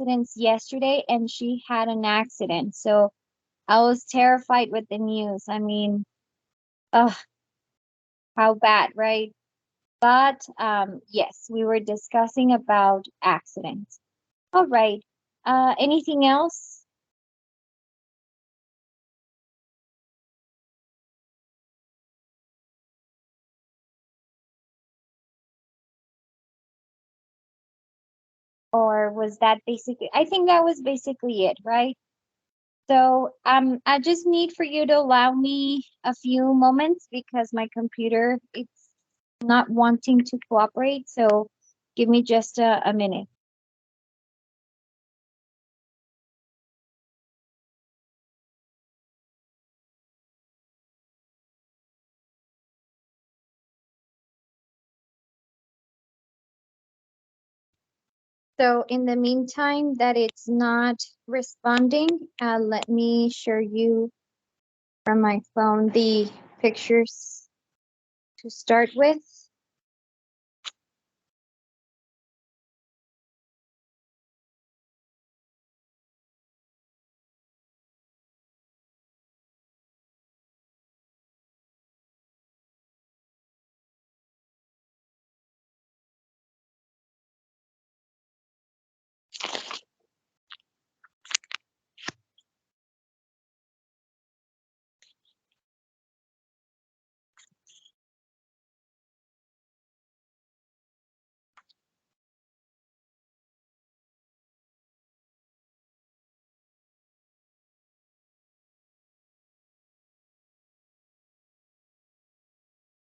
accidents yesterday and she had an accident. So I was terrified with the news. I mean, ugh, how bad, right? But yes, we were discussing about accidents. All right. Anything else? Or was that basically, I think that was basically it, right? So I just need for you to allow me a few moments because my computer it's not wanting to cooperate. So give me just a minute. So in the meantime that it's not responding, let me show you from my phone the pictures to start with.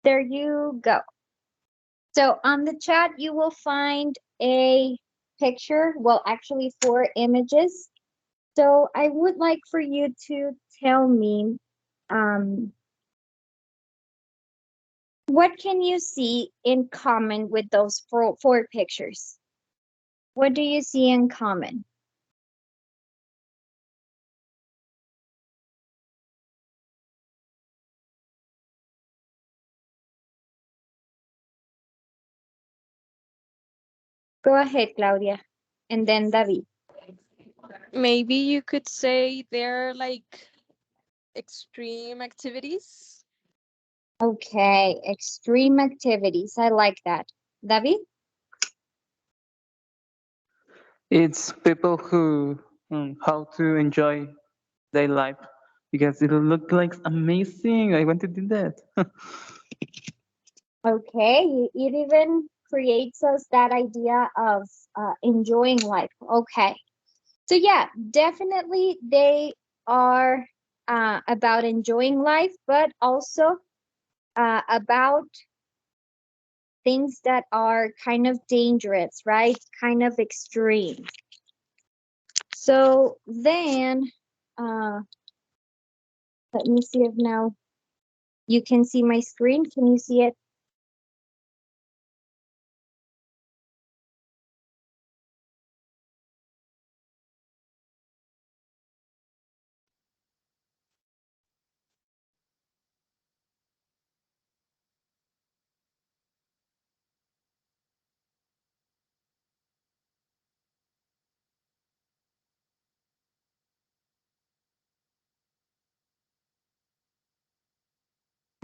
There you go. So on the chat, you will find a picture, well, actually 4 images. So I would like for you to tell me, um, what can you see in common with those four pictures? What do you see in common? Go ahead, Claudia, and then David. Maybe you could say they're like extreme activities. Okay, extreme activities. I like that. David? It's people who how to enjoy their life because it look like amazing. I want to do that. Okay, it even creates us that idea of enjoying life. Okay. So yeah, definitely they are about enjoying life, but also about things that are kind of dangerous, right? Kind of extreme. So then, uh, let me see if now you can see my screen. Can you see it?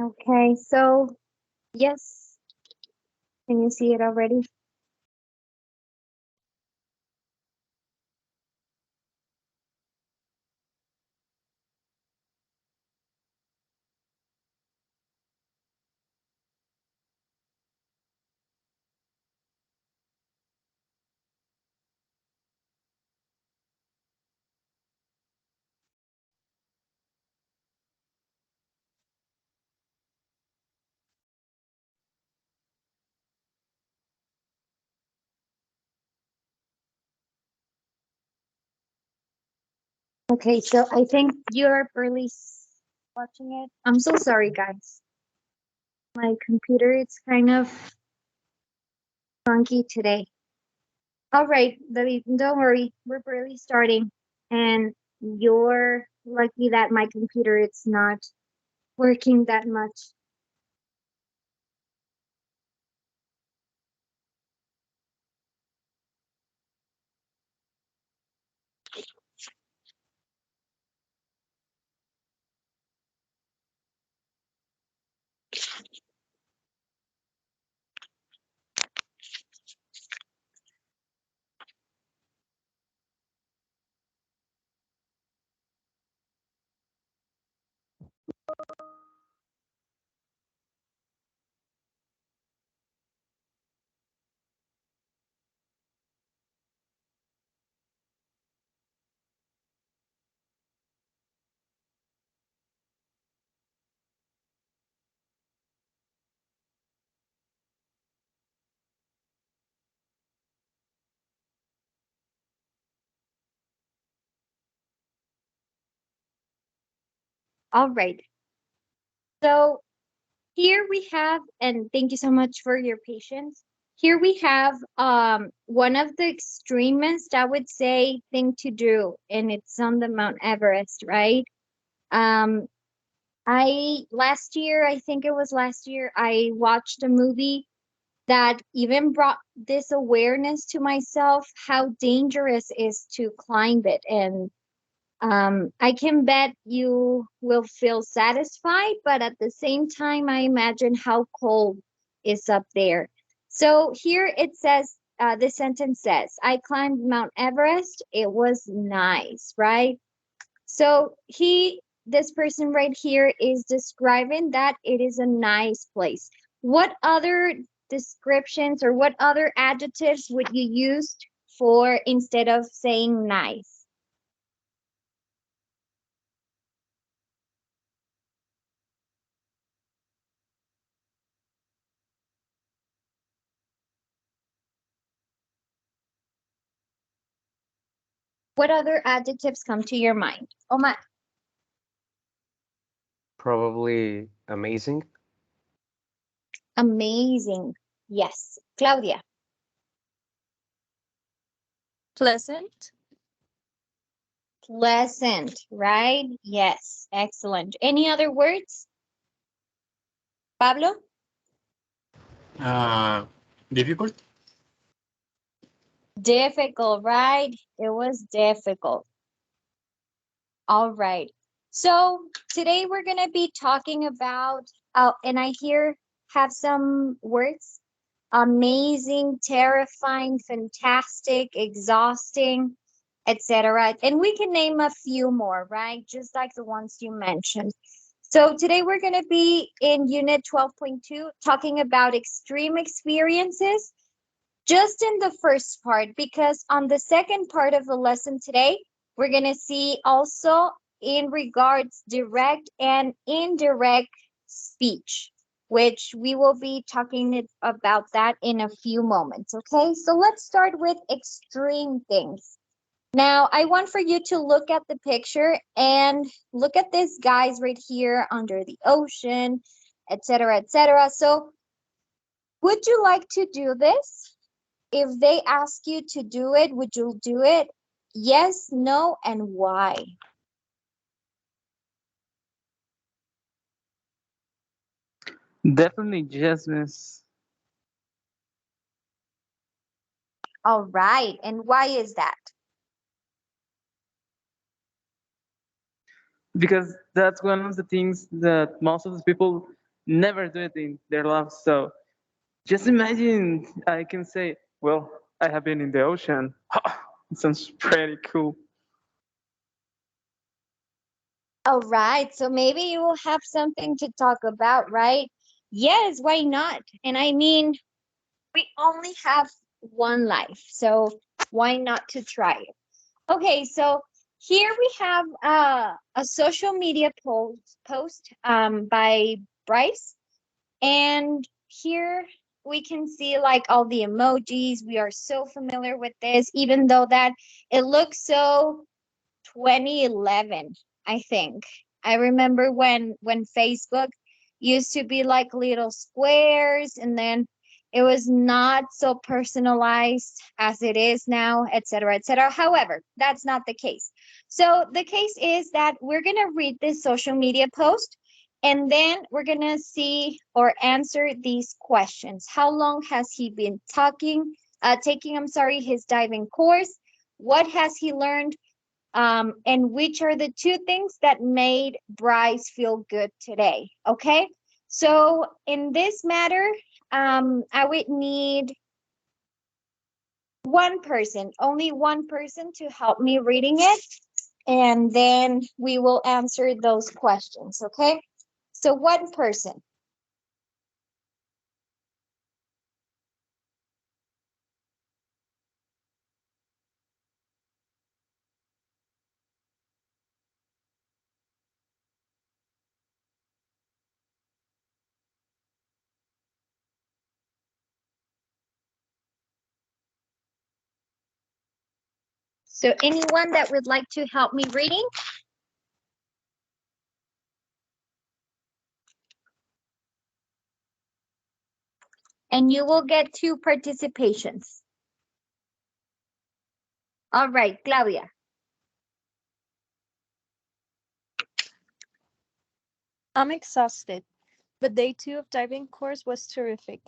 Okay, so yes, can you see it already? Okay, so I think you're barely watching it. I'm so sorry, guys. My computer, it's kind of funky today. All right, David, don't worry. We're barely starting. And you're lucky that my computer, it's not working that much. All right. So here we have, and thank you so much for your patience. Here we have one of the extremist, I would say, thing to do, and it's on the Mount Everest, right? Um, last year, I think it was last year, I watched a movie that even brought this awareness to myself how dangerous it is to climb it. And I can bet you will feel satisfied, but at the same time, I imagine how cold is up there. So here it says, this sentence says, I climbed Mount Everest. It was nice, right? So this person right here is describing that it is a nice place. What other descriptions or what other adjectives would you use for instead of saying nice? What other adjectives come to your mind? Omar, Probably amazing. amazing. Yes. Claudia, Pleasant. pleasant, right? Yes. Excellent. Any other words? Pablo? Uh, Difficult? Difficult, right? It was difficult. All right. So today we're going to be talking about, and I here have some words: amazing, terrifying, fantastic, exhausting, etc. And we can name a few more, right? Just like the ones you mentioned. So today we're going to be in Unit 12.2 talking about extreme experiences just in the first part, because on the second part of the lesson today, we're going to see also in regards direct and indirect speech, which we will be talking about that in a few moments. Okay, so let's start with extreme things. Now, I want for you to look at the picture and look at these guys right here under the ocean, etc., etc. So, would you like to do this? If they ask you to do it, would you do it? Yes, no, and why? Definitely yes, miss. All right. And why is that? Because that's one of the things that most of the people never do it in their lives. So just imagine I can say, well, I have been in the ocean. It sounds pretty cool. All right. So maybe you will have something to talk about, right? Yes, why not? And I mean, we only have one life. So why not to try it? Okay, so here we have a social media post by Bryce. And here we can see like all the emojis. We are so familiar with this, even though that it looks so 2011, I think. I remember when Facebook used to be like little squares, and then it was not so personalized as it is now, etc., etc. However, that's not the case. So the case is that we're going to read this social media post, and then we're going to see or answer these questions. How long has he been taking, I'm sorry, his diving course? What has he learned? And which are the two things that made Bryce feel good today? Okay, so in this matter, I would need one person, only one person to help me reading it, and then we will answer those questions. Okay, so one person. So anyone that would like to help me reading? and you will get two participations. All right, Claudia. I'm exhausted, but day two of diving course was terrific.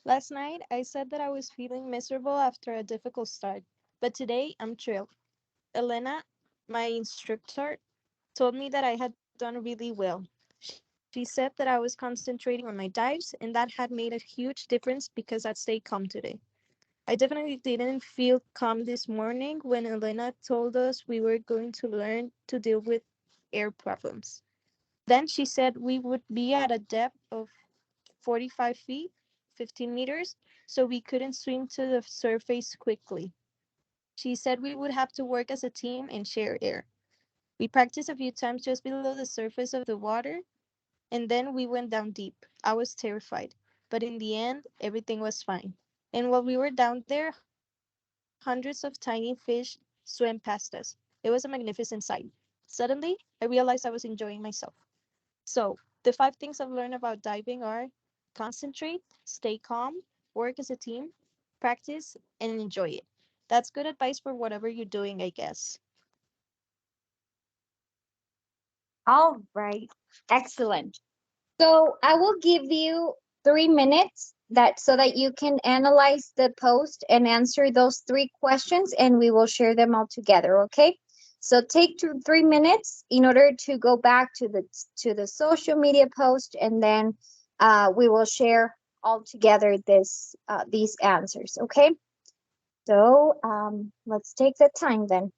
Last night, I said that I was feeling miserable after a difficult start, but today I'm thrilled. Elena, my instructor, told me that I had done really well. She said that I was concentrating on my dives, and that had made a huge difference because I'd stayed calm today. I definitely didn't feel calm this morning when Elena told us we were going to learn to deal with air problems. Then she said we would be at a depth of 45 feet, 15 meters, so we couldn't swim to the surface quickly. She said we would have to work as a team and share air. We practiced a few times just below the surface of the water, and then we went down deep. I was terrified, but in the end, everything was fine. And while we were down there, hundreds of tiny fish swam past us. It was a magnificent sight. Suddenly, I realized I was enjoying myself. So, the five things I've learned about diving are concentrate, stay calm, work as a team, practice, and enjoy it. That's good advice for whatever you're doing, I guess. All right, excellent. So I will give you 3 minutes that so that you can analyze the post and answer those three questions, and we will share them all together. Okay. So take 3 minutes in order to go back to the social media post, and then we will share all together these answers. Okay. So let's take the time then.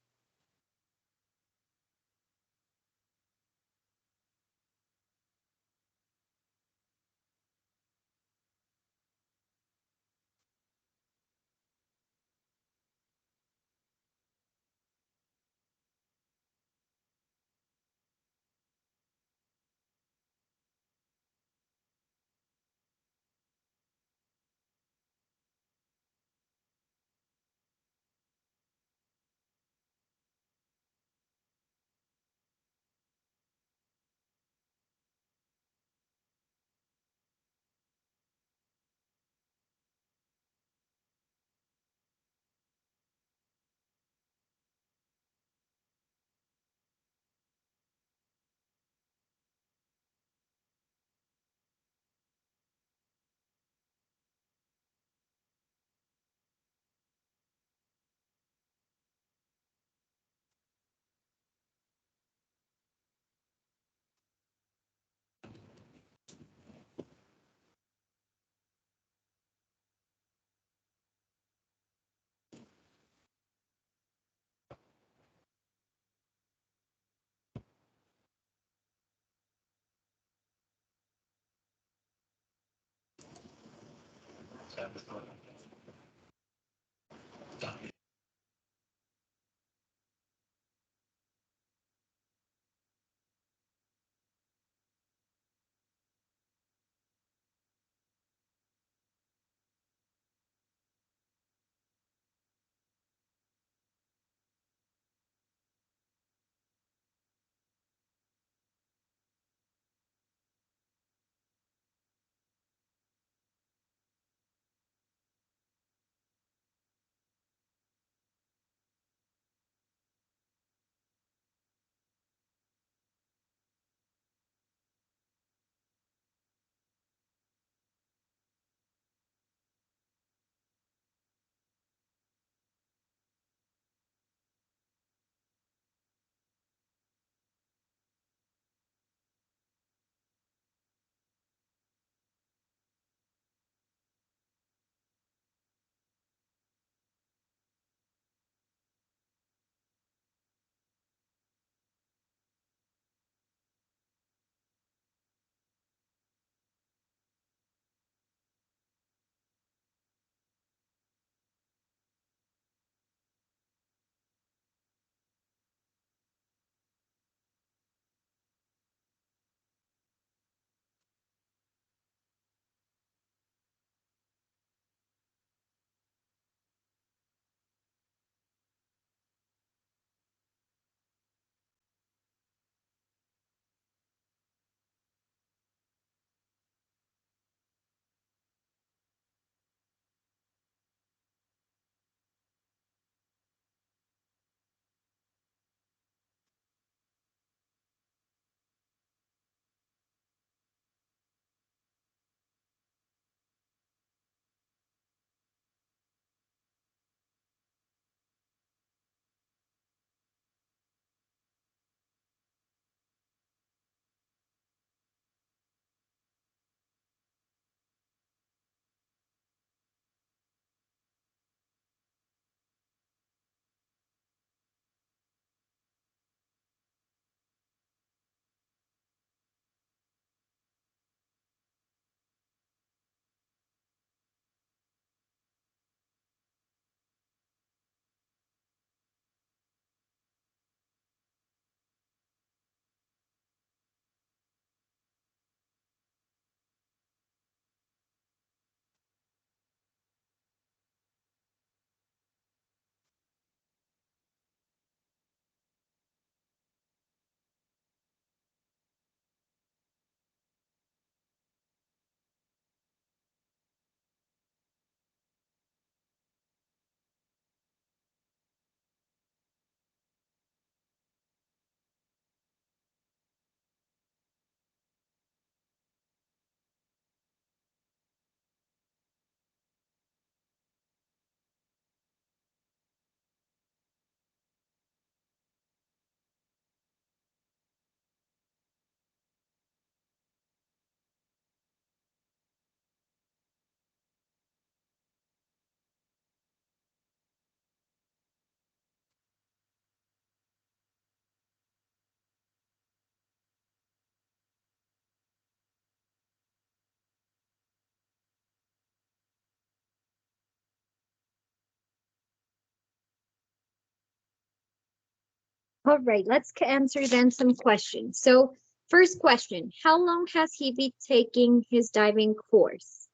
All right, let's answer then some questions. So, first question, how long has he been taking his diving course?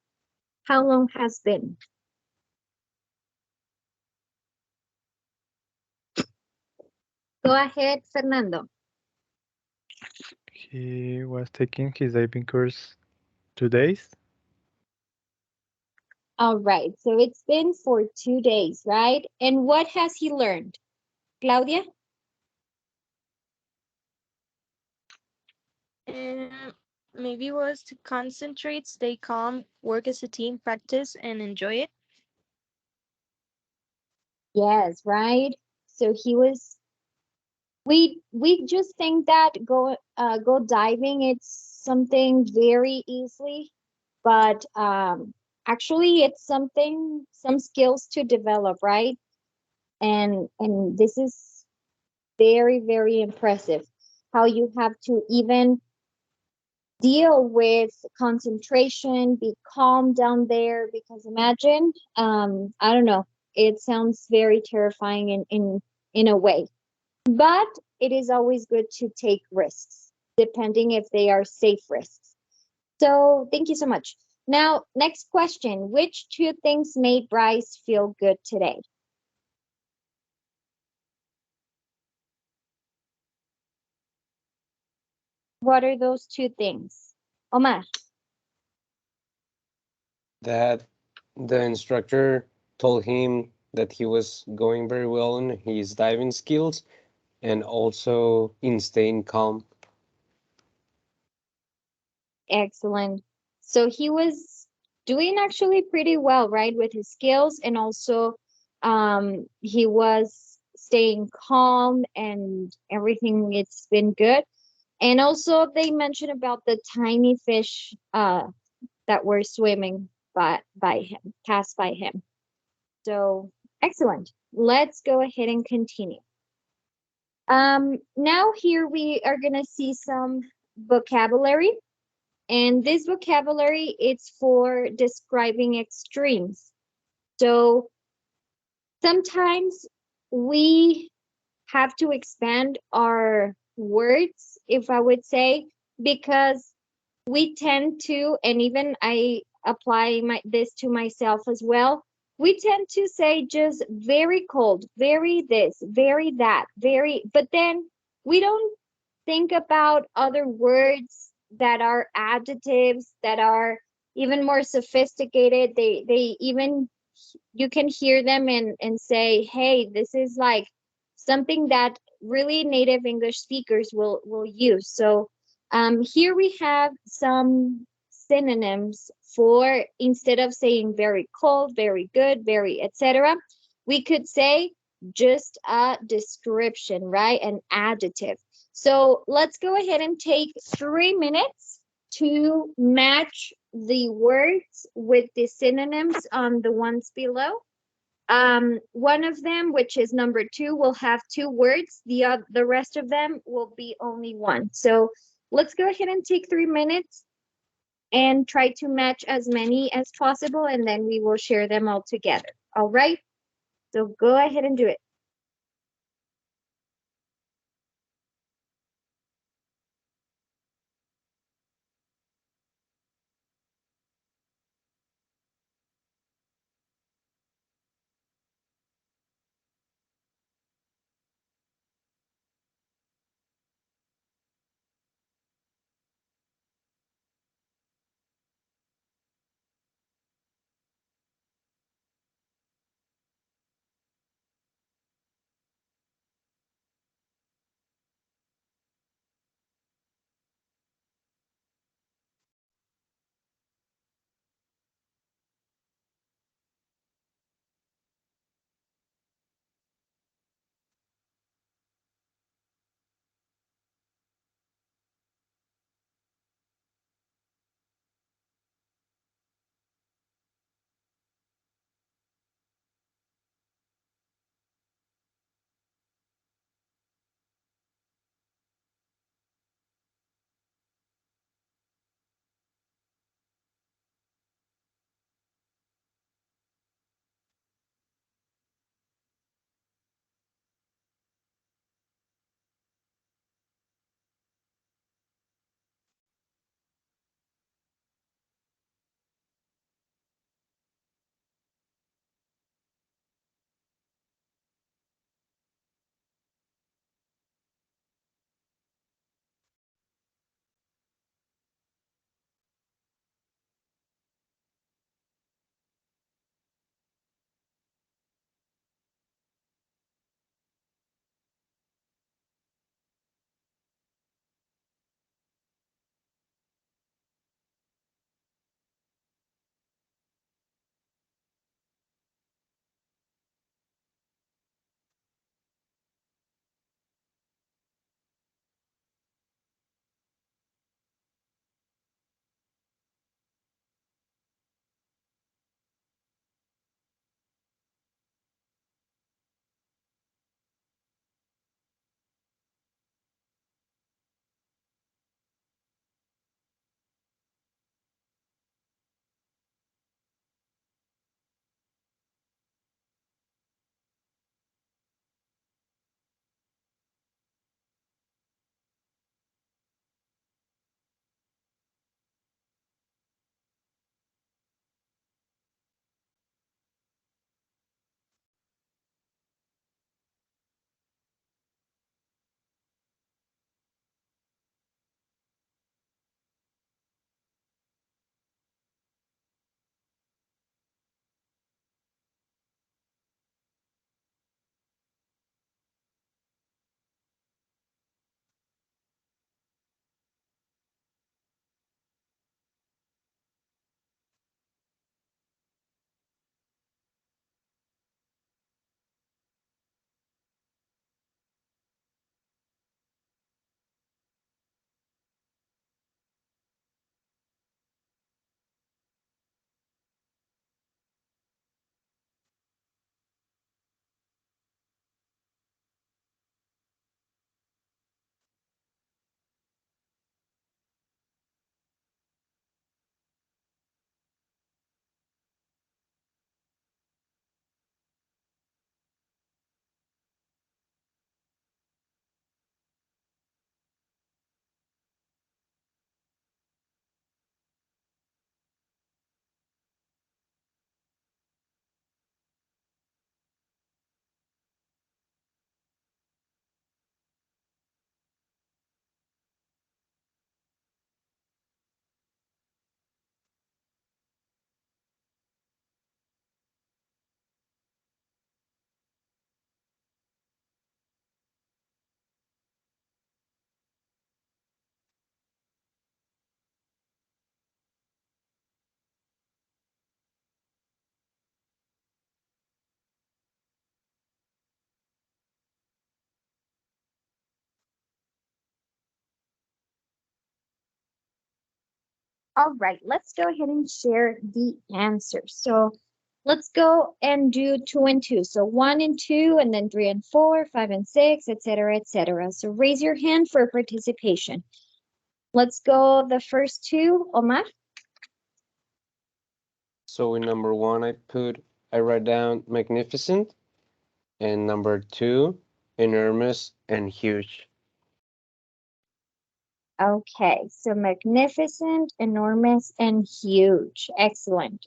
How long has been? Go ahead, Fernando. He was taking his diving course 2 days. All right, so it's been for 2 days, right? And what has he learned? Claudia? Um, Maybe was to concentrate, stay calm, work as a team, practice, and enjoy it. Yes, right? So he was we just think that go diving it's something very easily, but actually it's something some skills to develop, right? And this is very, very impressive how you have to even deal with concentration, be calm down there because imagine, I don't know, it sounds very terrifying in a way. But it is always good to take risks, depending if they are safe risks. So thank you so much. Now, next question. Which two things made Bryce feel good today? What are those two things? Omar. That the instructor told him that he was going very well in his diving skills and also in staying calm. Excellent. So he was doing actually pretty well, right, with his skills, and also he was staying calm and everything. It's been good. And also they mentioned about the tiny fish that were swimming by him, passed by him. So excellent. Let's go ahead and continue. Now here we are gonna see some vocabulary. And this vocabulary it's for describing extremes. So sometimes we have to expand our words, if I would say, because we tend to, and even I apply this to myself as well, we tend to say just very cold, very this, very that, very, but then we don't think about other words that are adjectives that are even more sophisticated. They even you can hear them and say, hey, this is like something that really native English speakers will use. So here we have some synonyms for instead of saying very cold, very good, very etc. We could say just a description, right? An adjective. So let's go ahead and take 3 minutes to match the words with the synonyms on the ones below. One of them, which is number 2, will have 2 words. The rest of them will be only one. So let's go ahead and take 3 minutes and try to match as many as possible, and then we will share them all together. All right? So go ahead and do it. All right, let's go ahead and share the answers. So let's go and do 2 and 2. So 1 and 2, and then 3 and 4, 5 and 6, etc., etc. So raise your hand for participation. Let's go the first two, Omar. So in number 1, I write down magnificent, and number 2, enormous and huge. Okay, so magnificent, enormous, and huge. Excellent.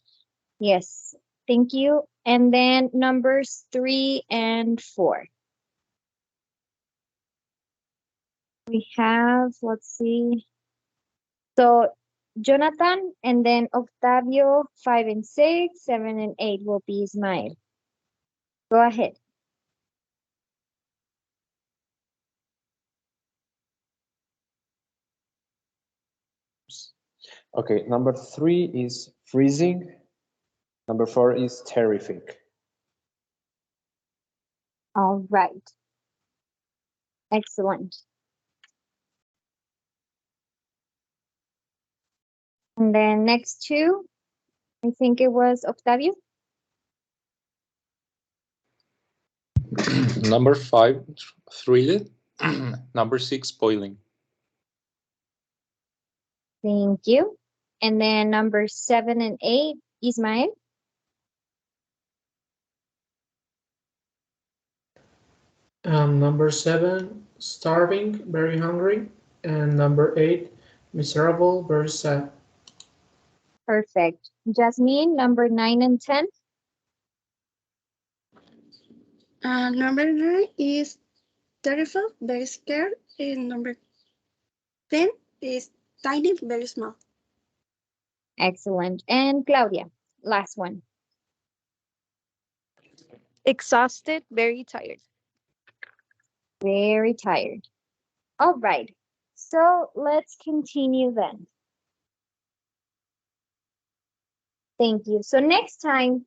Yes, thank you. And then numbers 3 and 4. We have, let's see. So Jonathan, and then Octavio, 5 and 6, 7 and 8 will be Ismael. Go ahead. Okay, number 3 is freezing. Number 4 is terrific. All right. Excellent. And then next two, I think it was Octavio. Number 5, thrilled. Number 6, boiling. Thank you. And then number 7 and 8, Ismael. Number 7, starving, very hungry. And number 8, miserable, very sad. Perfect. Jasmine, number 9 and 10. Number 9 is terrified, very scared. And number 10 is tiny, very small. Excellent. And Claudia, last one. Exhausted, very tired. Very tired. All right. So let's continue then. Thank you. So next time,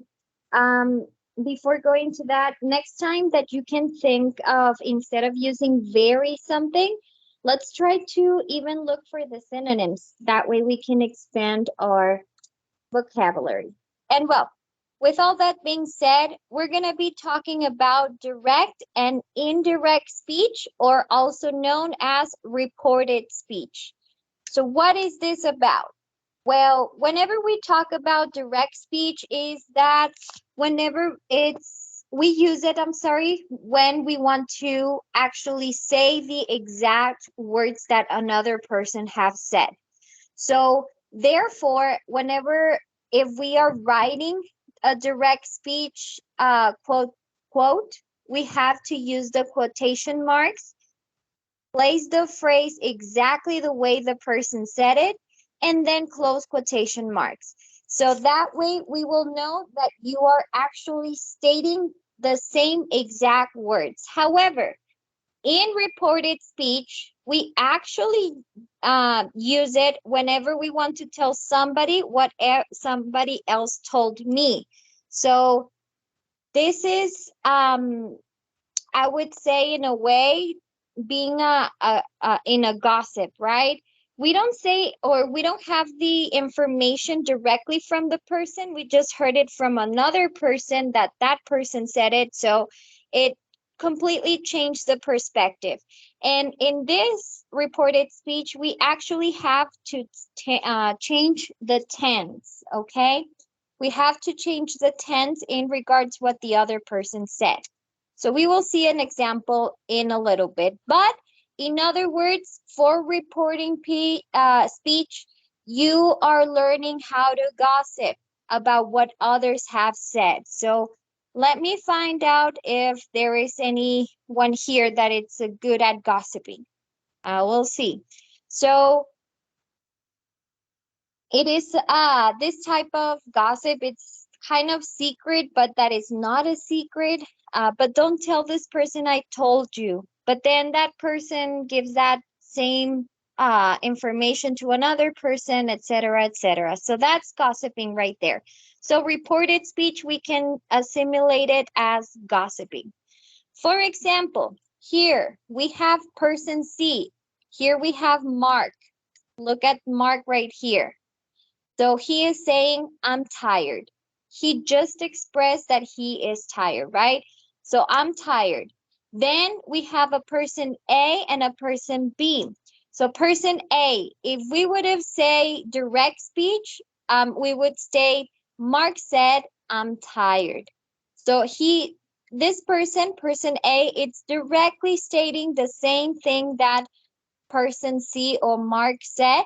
before going to that, next time that you can think of, instead of using very something, let's try to even look for the synonyms. That way we can expand our vocabulary. And well, with all that being said, we're going to be talking about direct and indirect speech, or also known as reported speech. So what is this about? Well, whenever we talk about direct speech, is that whenever we use it, when we want to actually say the exact words that another person have said. So therefore, if we are writing a direct speech quote, we have to use the quotation marks, place the phrase exactly the way the person said it, and then close quotation marks. So that way we will know that you are actually stating the same exact words. However, in reported speech, we actually use it whenever we want to tell somebody what somebody else told me. So this is, I would say, in a way, being in a gossip, right? We don't say, or we don't have the information directly from the person. We just heard it from another person that person said it. So it completely changed the perspective. And in this reported speech, we actually have to change the tense, okay? We have to change the tense in regards to what the other person said. So we will see an example in a little bit. But in other words, for reporting speech, you are learning how to gossip about what others have said. So let me find out if there is anyone here that it's good at gossiping. We'll see. So it is this type of gossip, it's kind of secret, but that is not a secret. But don't tell this person I told you. But then that person gives that same information to another person, etc., etc. So that's gossiping right there. So reported speech, we can assimilate it as gossiping. For example, here we have person C. Here we have Mark. Look at Mark right here. So he is saying, I'm tired. He just expressed that he is tired, right? So I'm tired. Then we have a person A and a person B. So person A, if we would have say direct speech, we would say, Mark said, I'm tired. So this person A, it's directly stating the same thing that person C or Mark said,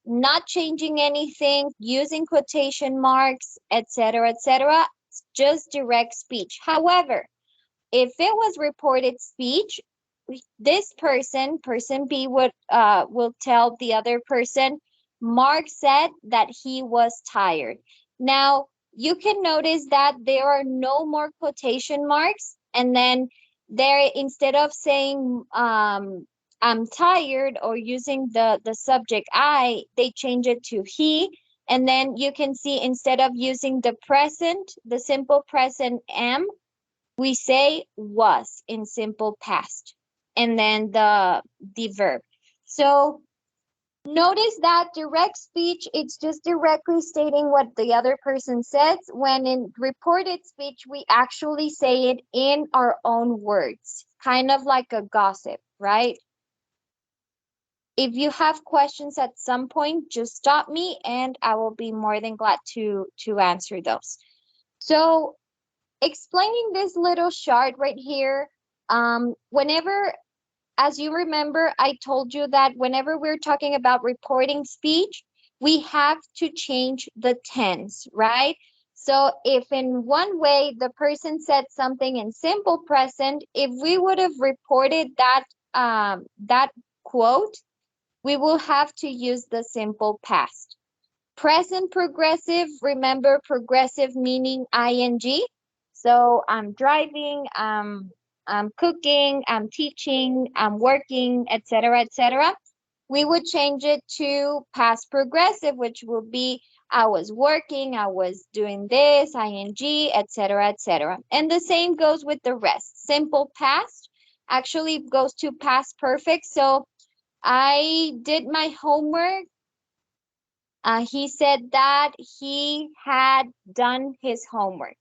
not changing anything, using quotation marks, etc., etc., just direct speech. However, if it was reported speech, this person B, will tell the other person, Mark said that he was tired. Now, you can notice that there are no more quotation marks, and then there, instead of saying I'm tired or using the subject I, they change it to he. And then you can see, instead of using the present, the simple present am, we say was in simple past, and then the verb. So notice that direct speech, it's just directly stating what the other person says. When in reported speech, we actually say it in our own words, kind of like a gossip, right? If you have questions at some point, just stop me and I will be more than glad to answer those. So explaining this little chart right here, whenever, as you remember, I told you that whenever we're talking about reporting speech, we have to change the tense, right? So if in one way the person said something in simple present, if we would have reported that that quote, we will have to use the simple past. Present progressive, remember progressive meaning ing. So I'm driving, I'm cooking, I'm teaching, I'm working, etc., etc. We would change it to past progressive, which will be I was working, I was doing this, ing, etc., etc. And the same goes with the rest. Simple past actually goes to past perfect. So I did my homework. He said that he had done his homework.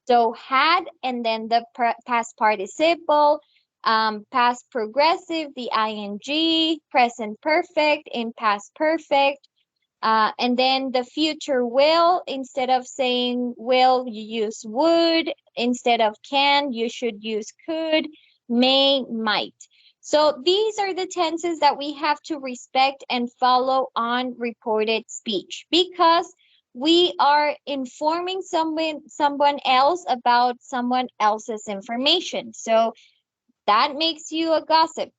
So had, and then the past participle, past progressive, the ing, present perfect, in past perfect, and then the future will. Instead of saying will, you use would. Instead of can, you should use could, may, might. So these are the tenses that we have to respect and follow on reported speech, because we are informing someone else about someone else's information. So that makes you a gossip.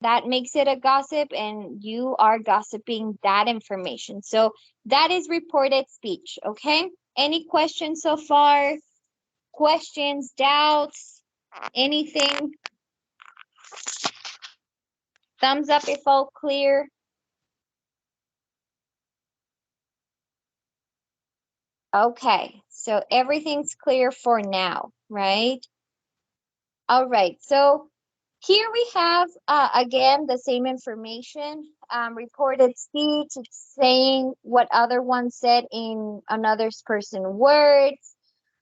That makes it a gossip, and you are gossiping that information. So that is reported speech, okay? Any questions so far? Questions, doubts, anything? Thumbs up if all clear. Okay, so everything's clear for now, right? All right, so here we have, again, the same information, reported speech. It's saying what other one said in another person's words.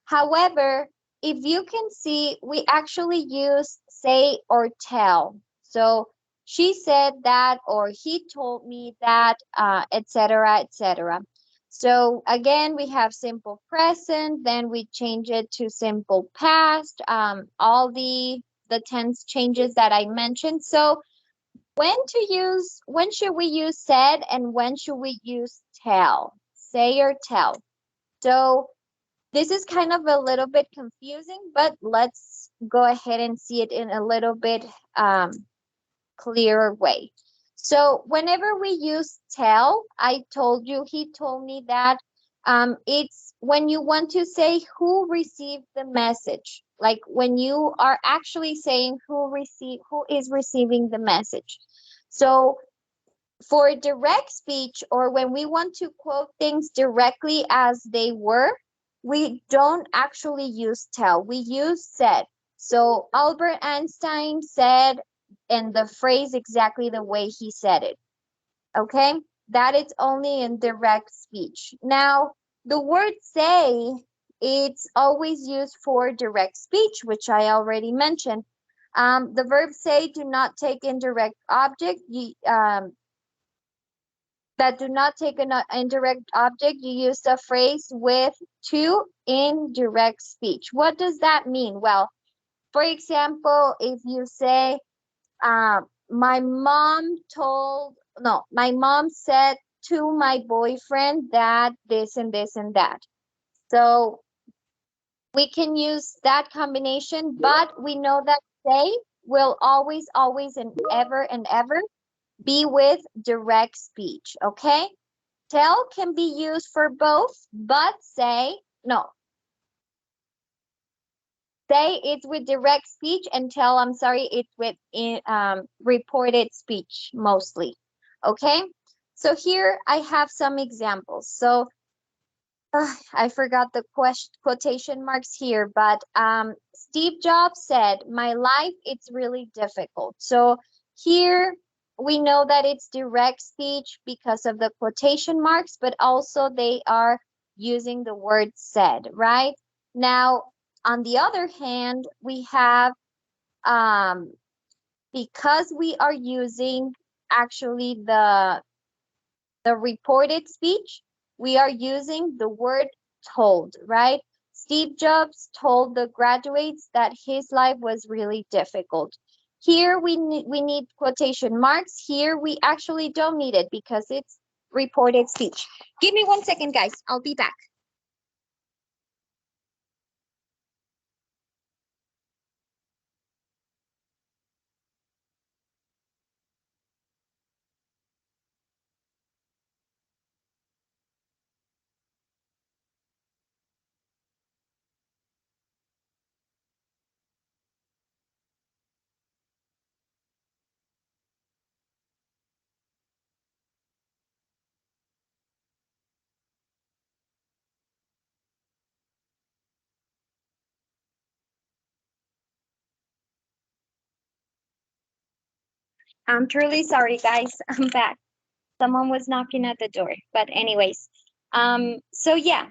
However, if you can see, we actually use say or tell. So she said that, or he told me that, etc., etc. So again, we have simple present, then we change it to simple past, all the tense changes that I mentioned. So when should we use said and when should we use tell? Say or tell. So this is kind of a little bit confusing, but let's go ahead and see it in a little bit clearer way. So whenever we use tell, I told you, he told me that it's when you want to say who received the message, like when you are actually saying who is receiving the message. So for direct speech, or when we want to quote things directly as they were, we don't actually use tell, we use said. So Albert Einstein said, and the phrase exactly the way he said it. Okay, that it's only in direct speech. Now, the word say, it's always used for direct speech, which I already mentioned. The verb say do not take indirect object. That do not take an indirect object, you use the phrase with to in direct speech. What does that mean? Well, for example, if you say, my mom said to my boyfriend that this and this and that. So we can use that combination, but we know that say will always, and ever be with direct speech, okay? Tell can be used for both, but say, no. Say it's with direct speech, and tell, I'm sorry, it's with reported speech mostly, okay? So here I have some examples. So I forgot the quotation marks here, but Steve Jobs said, my life, it's really difficult. So here we know that it's direct speech because of the quotation marks, but also they are using the word said, right? Now, on the other hand, we have, because we are using actually the reported speech, we are using the word told, right? Steve Jobs told the graduates that his life was really difficult. Here we need quotation marks. Here we actually don't need it because it's reported speech. Give me 1 second, guys. I'll be back. I'm truly sorry, guys. I'm back. Someone was knocking at the door. But anyways, so yeah,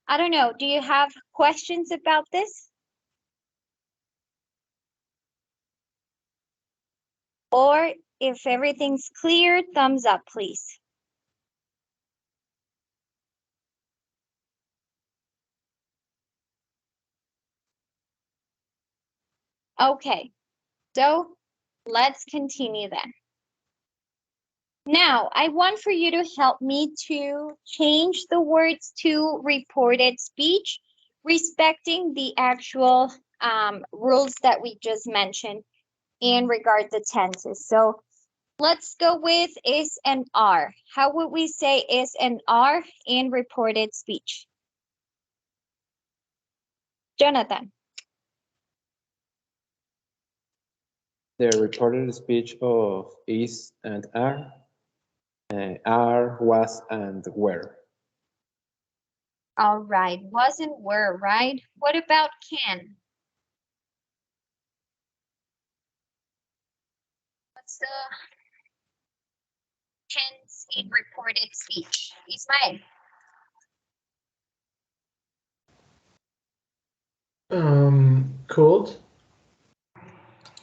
I don't know. Do you have questions about this? Or if everything's clear, thumbs up, please. Okay, so let's continue then. Now, I want for you to help me to change the words to reported speech, respecting the actual rules that we just mentioned in regard to tenses. So let's go with is and are. How would we say is and are in reported speech? Jonathan. The reported speech of is and are, was, and were. All right, was and were, right? What about can? What's the tense in reported speech? Ismael. Could.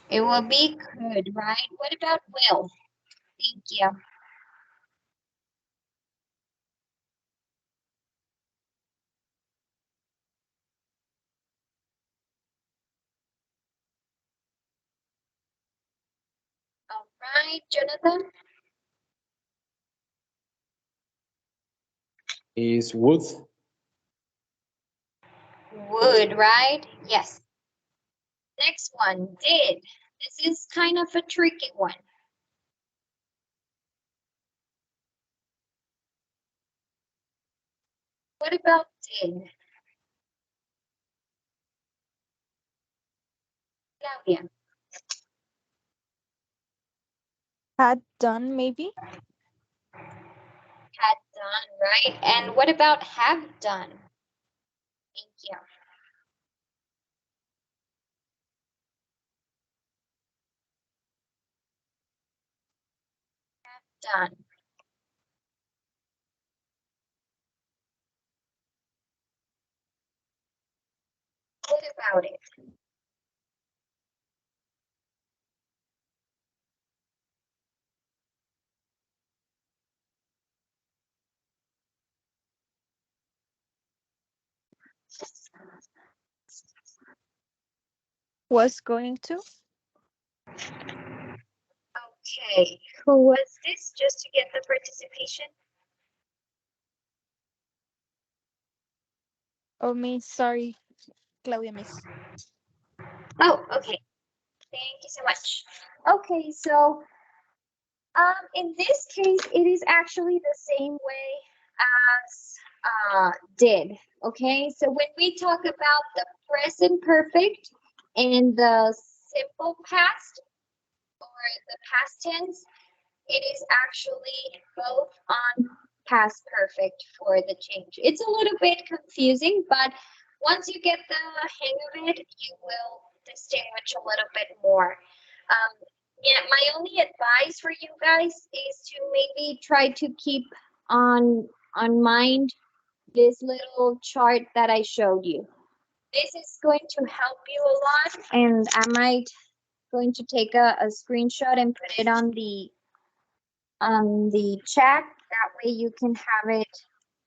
It will be could, right? What about will? Thank you. All right, Jonathan. Is would. Would, right? Yes. Next one, did. This is kind of a tricky one. What about did? Claudia. Had done, maybe? Had done, right? And what about have done? Thank you. Have done. about it. Was going to? Okay, who was this? Just to get the participation. Oh, me, sorry, Claudia, miss. Oh, okay. Thank you so much. Okay, so in this case, it is actually the same way as did. Okay, so when we talk about the present perfect and the simple past or the past tense, it is actually both on past perfect for the change. It's a little bit confusing, but once you get the hang of it, you will distinguish a little bit more. Yeah, my only advice for you guys is to maybe try to keep on mind this little chart that I showed you. This is going to help you a lot, and I might going to take a screenshot and put it on the chat. That way you can have it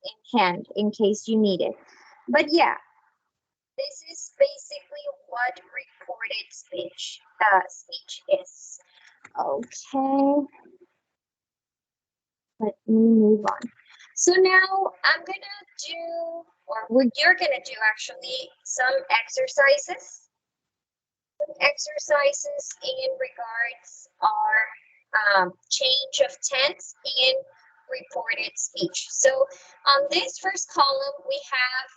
in hand in case you need it. But yeah, this is basically what recorded speech is. Okay, let me move on. So now I'm gonna do, or what you're gonna do actually, some exercises. Exercises in regards are change of tense in reported speech. So on this first column, we have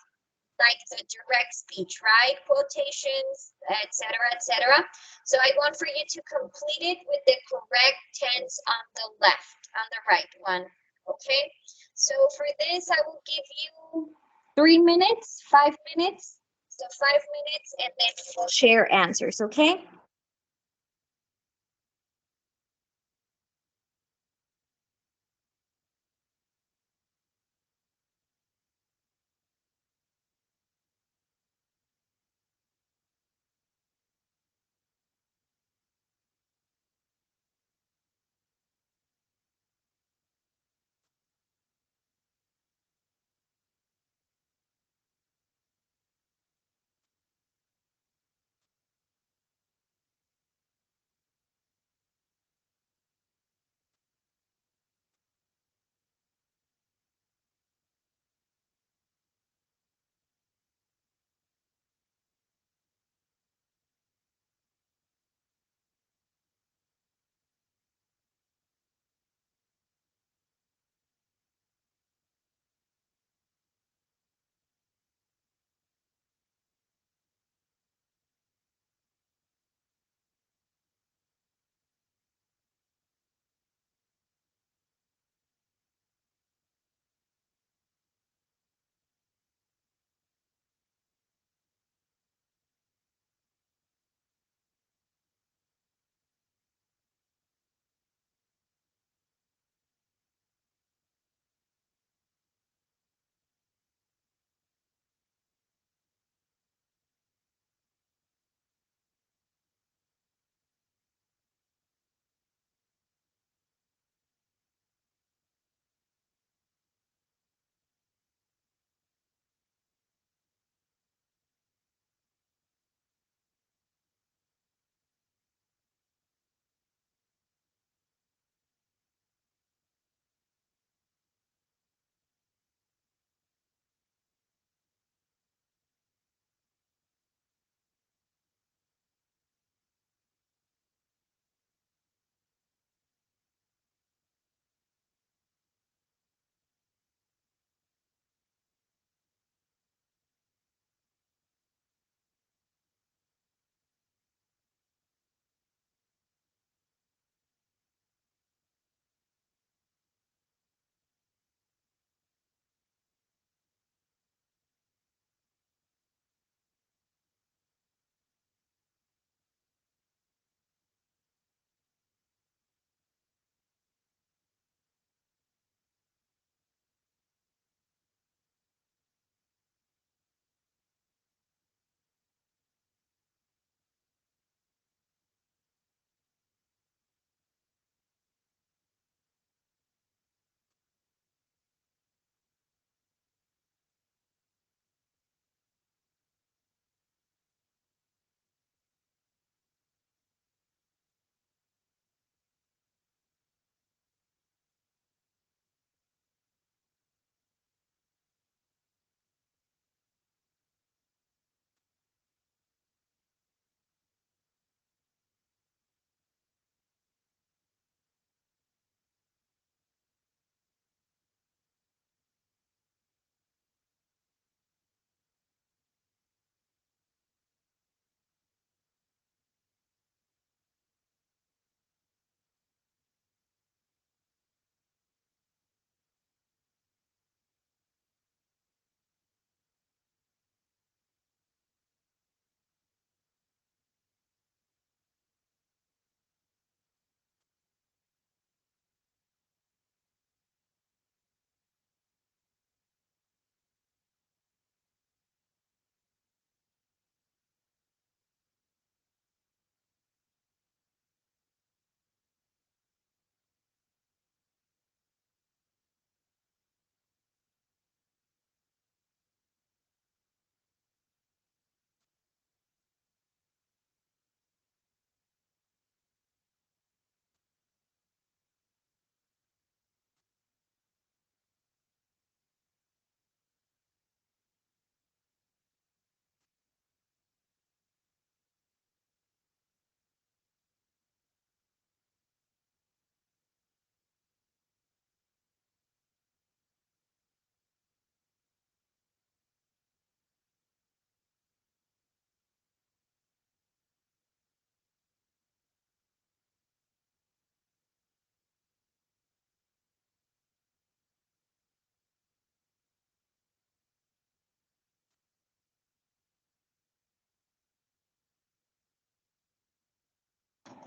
like the direct speech, right? Quotations, etc., etc. So I want for you to complete it with the correct tense on the left, on the right one. Okay. So for this, I will give you 3 minutes, 5 minutes. So 5 minutes, and then we'll share answers. Okay.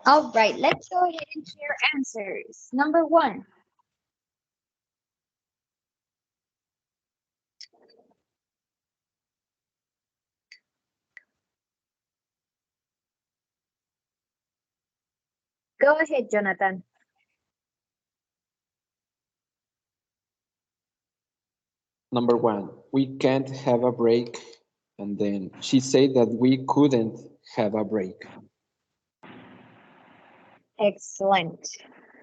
All right, let's go ahead and share answers. Number one. Go ahead, Jonathan. Number one, we can't have a break. And then she said that we couldn't have a break. Excellent.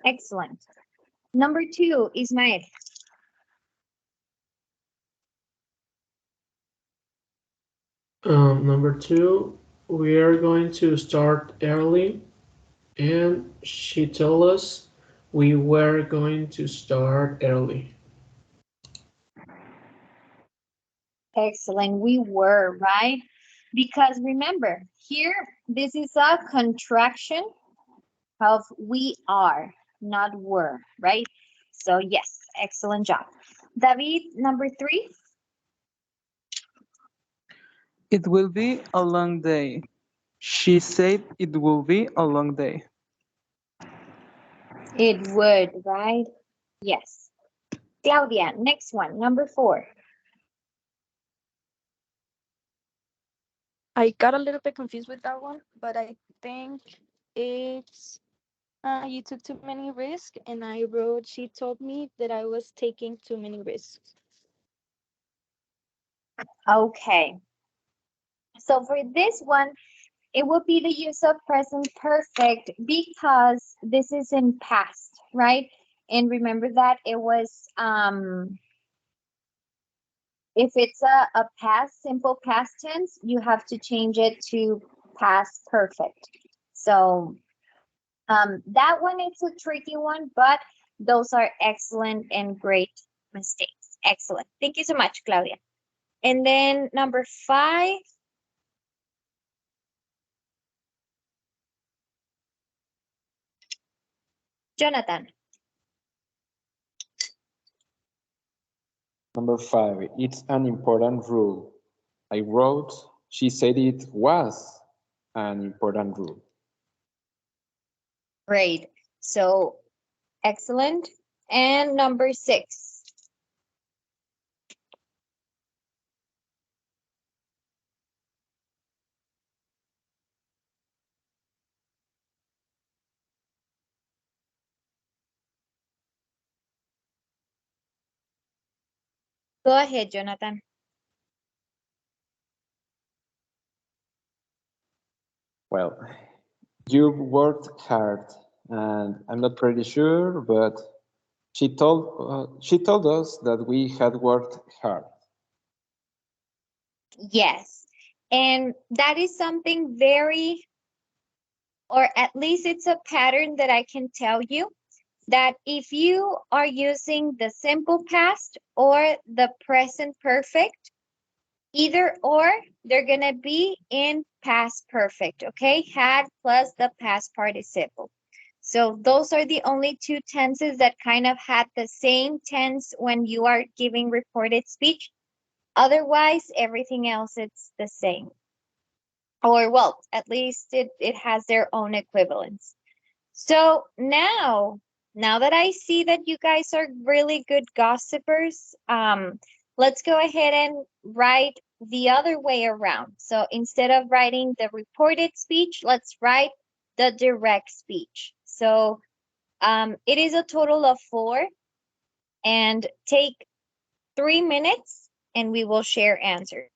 Excellent. Number two, Ismael. Number two, we are going to start early, and she told us we were going to start early. Excellent. We were, right? Because remember, here, this is a contraction of we are, not were, right? So yes, excellent job. David, number three. It will be a long day. She said it will be a long day. It would, right? Yes. Claudia, next one, number four. I got a little bit confused with that one, but I think it's you took too many risks, and I wrote she told me that I was taking too many risks. Okay. So for this one, it would be the use of present perfect because this is in past, right? And remember that it was if it's a past, simple past tense, you have to change it to past perfect. So that one is a tricky one, but those are excellent and great mistakes. Excellent. Thank you so much, Claudia. And then number five. Jonathan. Number five, it's an important rule. I wrote, she said it was an important rule. Great. So excellent. And number six. Go ahead, Jonathan. Well, you worked hard, and I'm not pretty sure, but she told us that we had worked hard. Yes. And that is something very, or at least it's a pattern that I can tell you that if you are using the simple past or the present perfect, either or, they're going to be in past perfect, okay? Had plus the past participle. So those are the only two tenses that kind of had the same tense when you are giving reported speech. Otherwise, everything else, it's the same. Or, well, at least it has their own equivalence. So now that I see that you guys are really good gossipers, let's go ahead and write the other way around. So instead of writing the reported speech, let's write the direct speech. So it is a total of 4, and take 3 minutes and we will share answers.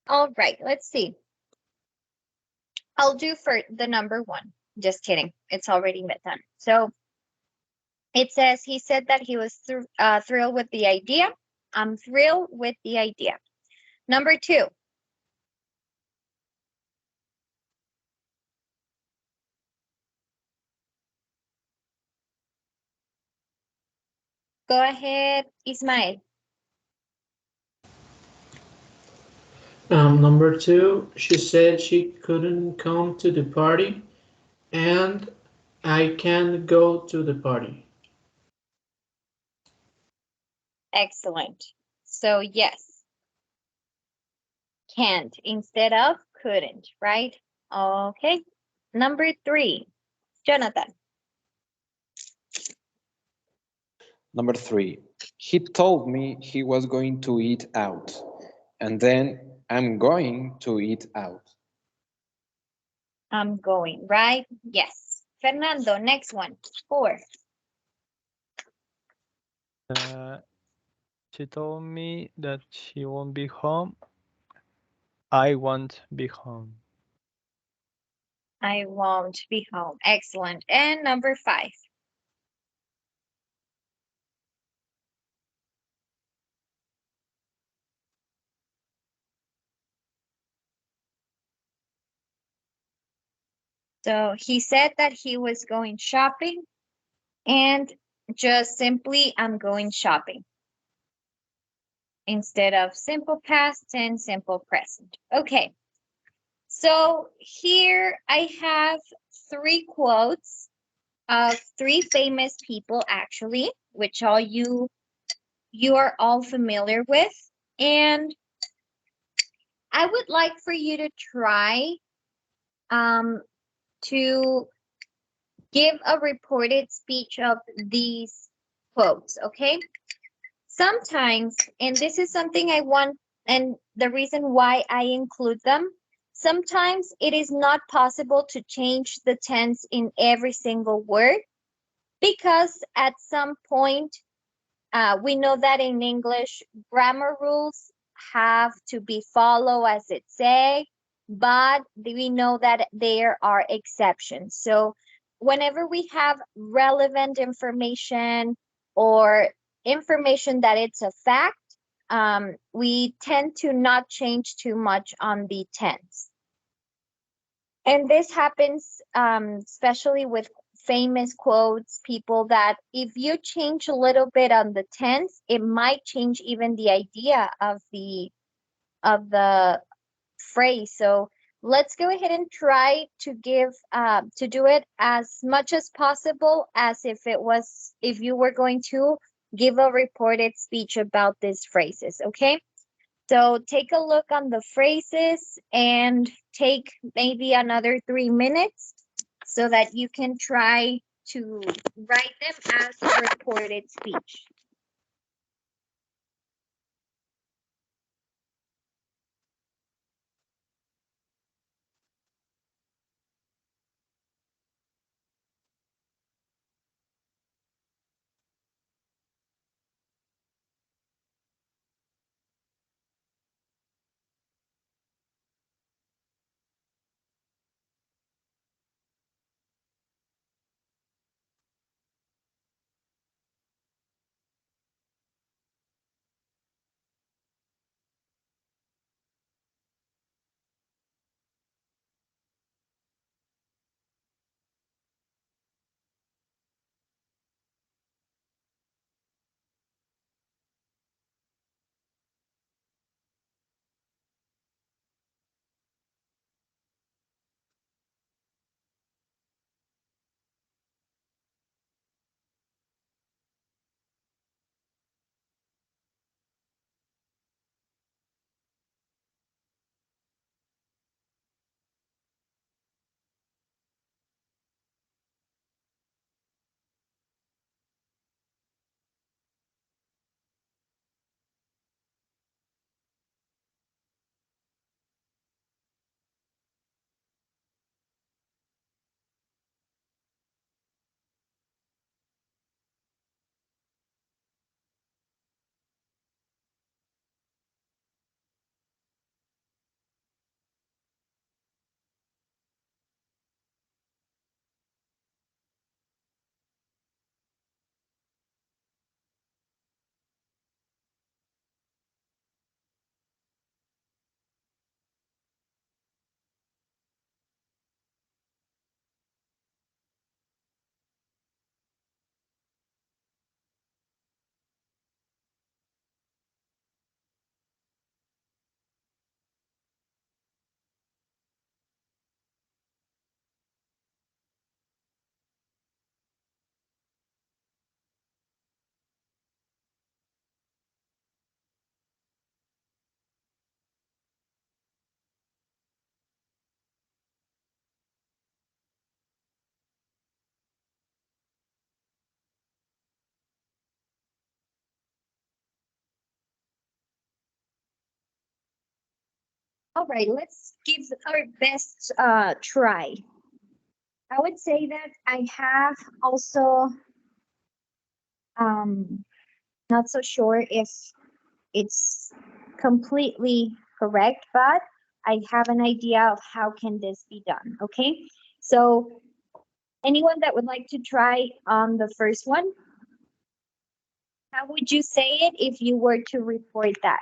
All right, let's see. I'll do for the number one. Just kidding. It's already done. So it says he said that he was thrilled with the idea. I'm thrilled with the idea. Number two. Go ahead, Ismael. Number two, she said she couldn't come to the party, and I can't go to the party. Excellent. So yes, can't instead of couldn't, right? Okay. Number three, Jonathan. Number three, he told me he was going to eat out, and then I'm going to eat out. I'm going, right? Yes. Fernando, next one. Four. She told me that she won't be home. I won't be home. I won't be home. Excellent. And number five. So he said that he was going shopping and just simply I'm going shopping instead of simple past and simple present. Okay. So here I have three quotes of three famous people actually, which all you are all familiar with. And I would like for you to try to give a reported speech of these quotes, okay? Sometimes, and this is something I want, and the reason why I include them, sometimes it is not possible to change the tense in every single word because at some point, we know that in English, grammar rules have to be followed as it say, but we know that there are exceptions. So whenever we have relevant information or information that it's a fact, we tend to not change too much on the tense. And this happens especially with famous quotes, people that if you change a little bit on the tense, it might change even the idea of the phrase. So let's go ahead and try to to do it as much as possible as if you were going to give a reported speech about these phrases, okay? So take a look on the phrases and take maybe another 3 minutes so that you can try to write them as a reported speech. All right, let's give our best try. I would say that I have also not so sure if it's completely correct, but I have an idea of how can this be done, okay? So anyone that would like to try on the first one, how would you say it if you were to report that?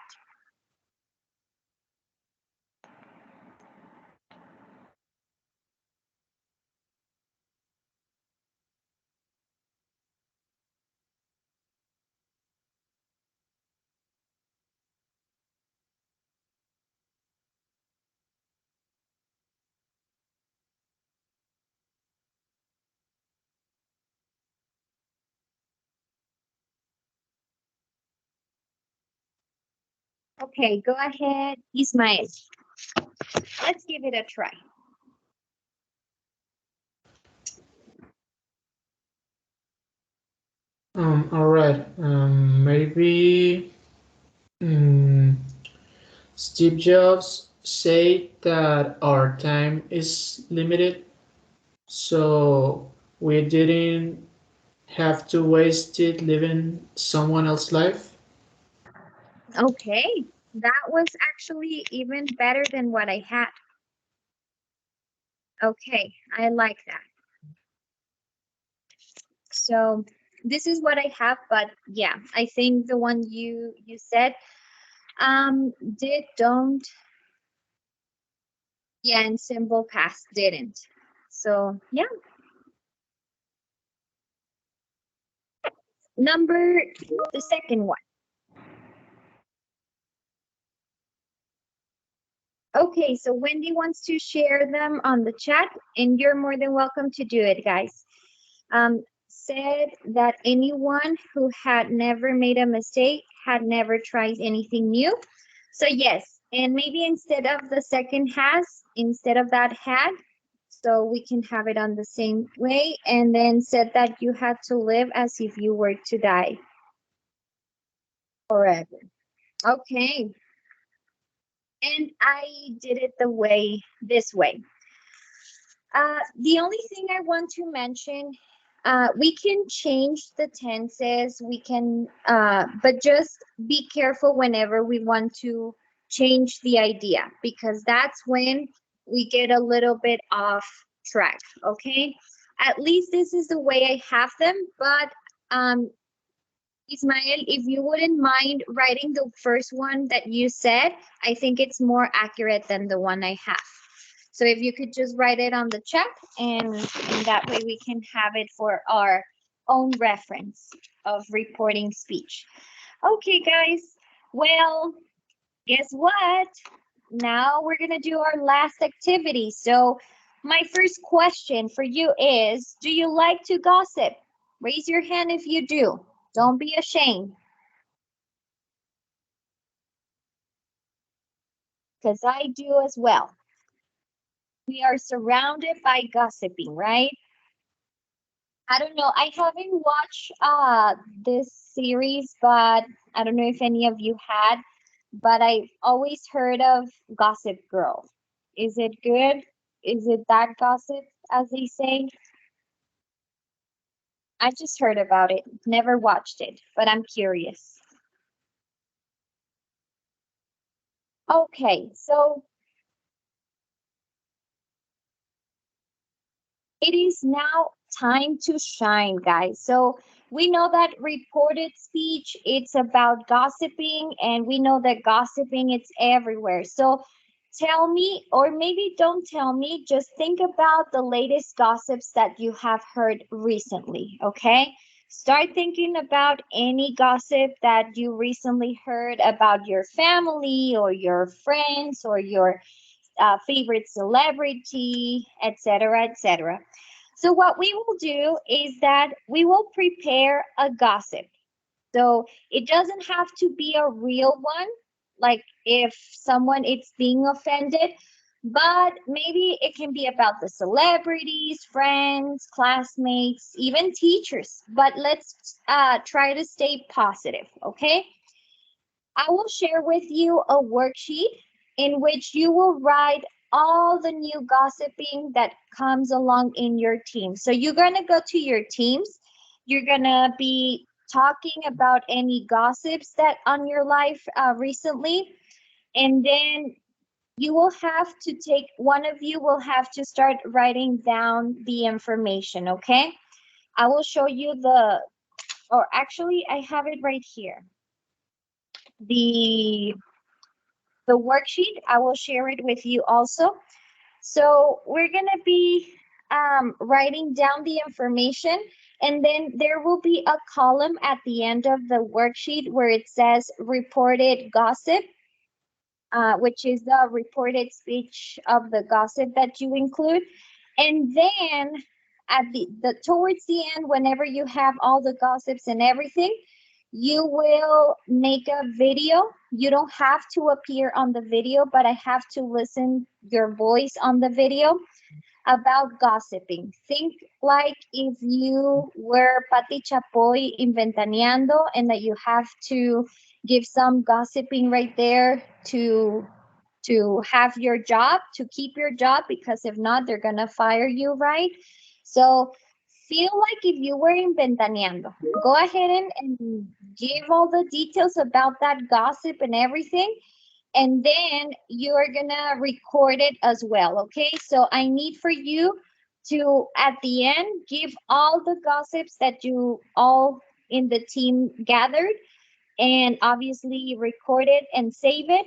Okay, go ahead, Ismael. Let's give it a try. All right. Maybe Steve Jobs said that our time is limited, so we didn't have to waste it living someone else's life. Okay, that was actually even better than what I had. Okay, I like that. So this is what I have, but yeah, I think the one you said did don't, yeah, and simple past didn't. So yeah. Number the second one. Okay, so Wendy wants to share them on the chat, and you're more than welcome to do it, guys. Said that anyone who had never made a mistake had never tried anything new. So yes, and maybe instead of the second has, instead of that had, so we can have it on the same way, and then said that you had to live as if you were to die forever. Okay, and I did it this way. The only thing I want to mention, we can change the tenses, we can, but just be careful whenever we want to change the idea, because that's when we get a little bit off track, okay? At least this is the way I have them, but Ismael, if you wouldn't mind writing the first one that you said, I think it's more accurate than the one I have. So if you could just write it on the chat, and that way we can have it for our own reference of reporting speech. Okay, guys. Well, guess what? Now we're going to do our last activity. So my first question for you is, do you like to gossip? Raise your hand if you do. Don't be ashamed. Because I do as well. We are surrounded by gossiping, right? I don't know. I haven't watched this series, but I don't know if any of you had, but I've always heard of Gossip Girl. Is it good? Is it that gossip, as they say? I just heard about it, never watched it, but I'm curious. Okay, so it is now time to shine, guys. So we know that reported speech, it's about gossiping, and we know that gossiping, it's everywhere. So tell me, or maybe don't tell me, just think about the latest gossips that you have heard recently, okay? Start thinking about any gossip that you recently heard about your family or your friends or your favorite celebrity, etc., etc. So what we will do is that we will prepare a gossip. So it doesn't have to be a real one, like if someone is being offended, but maybe it can be about the celebrities, friends, classmates, even teachers. But let's try to stay positive, okay? I will share with you a worksheet, in which you will write all the new gossiping that comes along in your team. So you're going to go to your teams. You're going to be talking about any gossips that on your life recently. And then you will have to take, one of you will have to start writing down the information, okay? I will show you or actually I have it right here. The worksheet, I will share it with you also. So we're gonna be writing down the information, and then there will be a column at the end of the worksheet where it says reported gossip, which is the reported speech of the gossip that you include. And then at the towards the end, whenever you have all the gossips and everything, you will make a video. You don't have to appear on the video, but I have to listen your voice on the video about gossiping. Think like if you were Pati Chapoy in Ventaneando and that you have to give some gossiping right there to have your job, to keep your job, because if not, they're gonna fire you, right? So feel like if you were in Ventaneando. Go ahead and give all the details about that gossip and everything. And then you're gonna record it as well, okay? So I need for you to, at the end, give all the gossips that you all in the team gathered, and obviously record it and save it.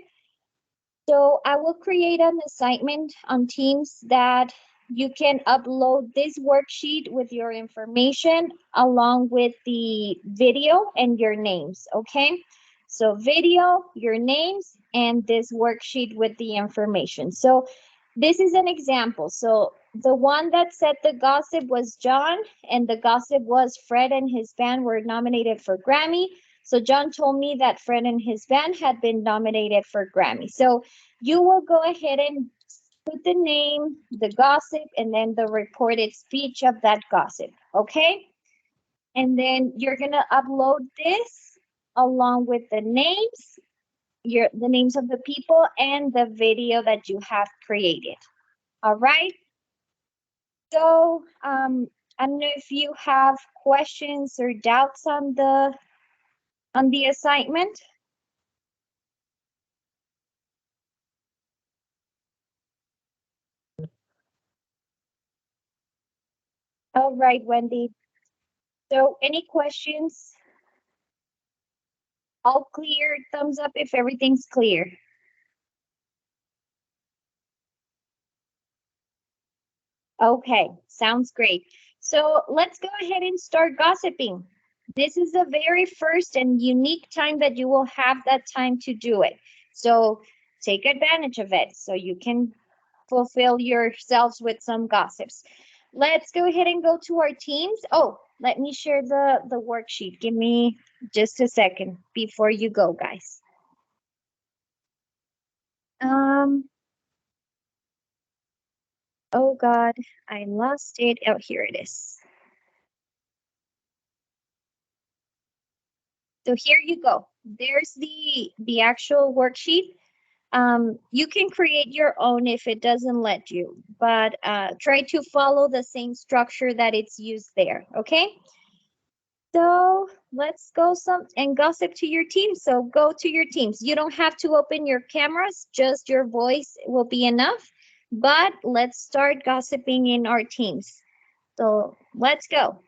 So I will create an assignment on Teams that you can upload this worksheet with your information along with the video and your names, okay? So video, your names, and this worksheet with the information. So this is an example. So the one that said the gossip was John, and the gossip was Fred and his band were nominated for Grammy. So John told me that Fred and his band had been nominated for Grammy. So you will go ahead and put the name, the gossip, and then the reported speech of that gossip, okay? And then you're gonna upload this along with the names, the names of the people, and the video that you have created. All right. So I don't know if you have questions or doubts on the assignment. All right, Wendy. So any questions? All clear, thumbs up if everything's clear. Okay, sounds great. So let's go ahead and start gossiping. This is the very first and unique time that you will have that time to do it. So take advantage of it so you can fulfill yourselves with some gossips. Let's go ahead and go to our teams. Oh, let me share the worksheet. Give me just a second before you go, guys. Oh God, I lost it. Oh, here it is. So here you go. There's the actual worksheet. You can create your own if it doesn't let you, but try to follow the same structure that it's used there, okay? So let's go and gossip to your team. So go to your teams. You don't have to open your cameras, just your voice will be enough. But let's start gossiping in our teams. So let's go.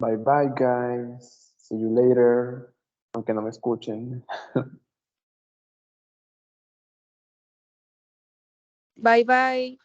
Bye bye, guys. See you later. Aunque no me escuchen. Bye bye.